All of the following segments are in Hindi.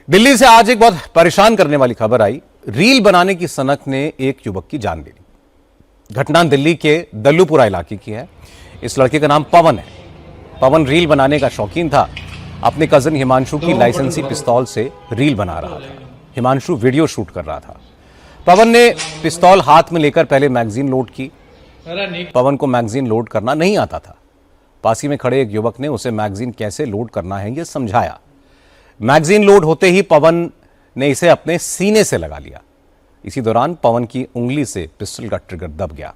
दिल्ली से आज एक बहुत परेशान करने वाली खबर आई। रील बनाने की सनक ने एक युवक की जान ले ली। घटना दिल्ली के दल्लूपुरा इलाके की है। इस लड़के का नाम पवन है। पवन रील बनाने का शौकीन था। अपने कजन हिमांशु की लाइसेंसी पिस्तौल से रील बना रहा था। हिमांशु वीडियो शूट कर रहा था। पवन ने पिस्तौल हाथ में लेकर पहले मैगजीन लोड की। पवन को मैगजीन लोड करना नहीं आता था। पास ही में खड़े एक युवक ने उसे मैगजीन कैसे लोड करना है यह समझाया। मैगजीन लोड होते ही पवन ने इसे अपने सीने से लगा लिया। इसी दौरान पवन की उंगली से पिस्टल का ट्रिगर दब गया।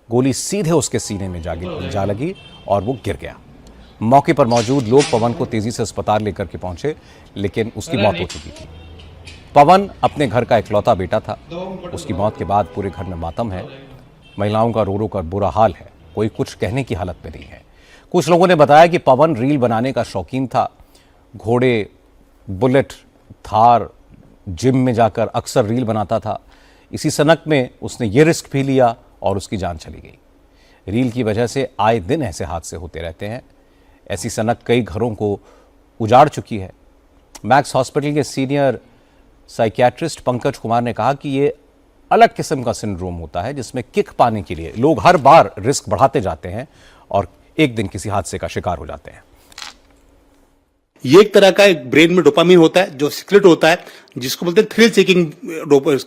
गोली सीधे उसके सीने में जा लगी और वो गिर गया। मौके पर मौजूद लोग पवन को तेजी से अस्पताल लेकर के पहुंचे, लेकिन उसकी मौत हो चुकी थी। पवन अपने घर का इकलौता बेटा था। उसकी मौत के बाद पूरे घर में मातम है। महिलाओं का रो रो कर बुरा हाल है। कोई कुछ कहने की हालत में नहीं है। कुछ लोगों ने बताया कि पवन रील बनाने का शौकीन था। घोड़े, बुलेट, थार, जिम में जाकर अक्सर रील बनाता था। इसी सनक में उसने ये रिस्क भी लिया और उसकी जान चली गई। रील की वजह से आए दिन ऐसे हादसे होते रहते हैं। ऐसी सनक कई घरों को उजाड़ चुकी है। मैक्स हॉस्पिटल के सीनियर साइकियाट्रिस्ट पंकज कुमार ने कहा कि ये अलग किस्म का सिंड्रोम होता है, जिसमें किक पाने के लिए लोग हर बार रिस्क बढ़ाते जाते हैं और एक दिन किसी हादसे का शिकार हो जाते हैं। ये एक तरह का एक ब्रेन में डोपामिन होता है जो सिक्रेट होता है, जिसको बोलते हैं थ्रिल सीकिंग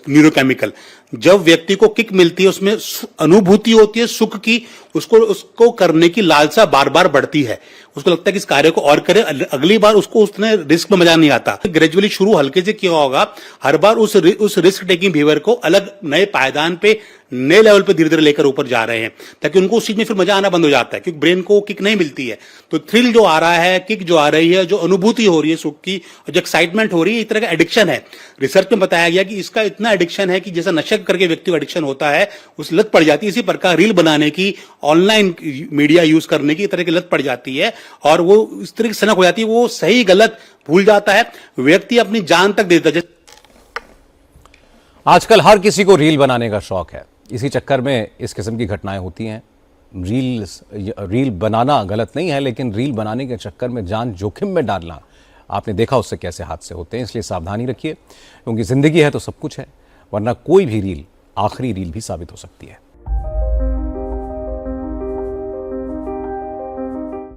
न्यूरोकेमिकल। जब व्यक्ति को किक मिलती है, उसमें अनुभूति होती है सुख की, उसको करने की लालसा बार बार बढ़ती है। उसको लगता है कि इस कार्य को और करे, अगली बार उसको उसने रिस्क में मजा नहीं आता। ग्रेजुअली शुरू हल्के से किया होगा, हर बार उस रिस्क टेकिंग बिहेवियर को अलग नए पायदान पे, नए लेवल पे धीरे धीरे लेकर ऊपर जा रहे हैं, ताकि उनको उस चीज में फिर मजा आना बंद हो जाता है, क्योंकि ब्रेन को किक नहीं मिलती है। तो थ्रिल जो आ रहा है, किक जो आ रही है, जो अनुभूति हो रही है सुख की, और जो एक्साइटमेंट हो रही है, एक तरह का एडिक्शन है। रिसर्च में बताया गया कि इसका इतना एडिक्शन है कि जैसा नशा करके व्यक्ति को एडिक्शन होता है, उस लत पड़ जाती है। इसी प्रकार रील बनाने की, ऑनलाइन मीडिया यूज करने की तरह की लत पड़ जाती है और वो इस तरह की सनक हो जाती है। वो सही गलत भूल जाता है, व्यक्ति अपनी जान तक देता है। आजकल हर किसी को रील बनाने का शौक है। इसी चक्कर में इस किस्म की घटनाएं होती हैं। रील बनाना गलत नहीं है, लेकिन रील बनाने के चक्कर में जान जोखिम में डालना, आपने देखा उससे कैसे हादसे होते हैं। इसलिए सावधानी रखिए, क्योंकि जिंदगी है तो सब कुछ है, वरना कोई भी रील आखिरी रील भी साबित हो सकती है।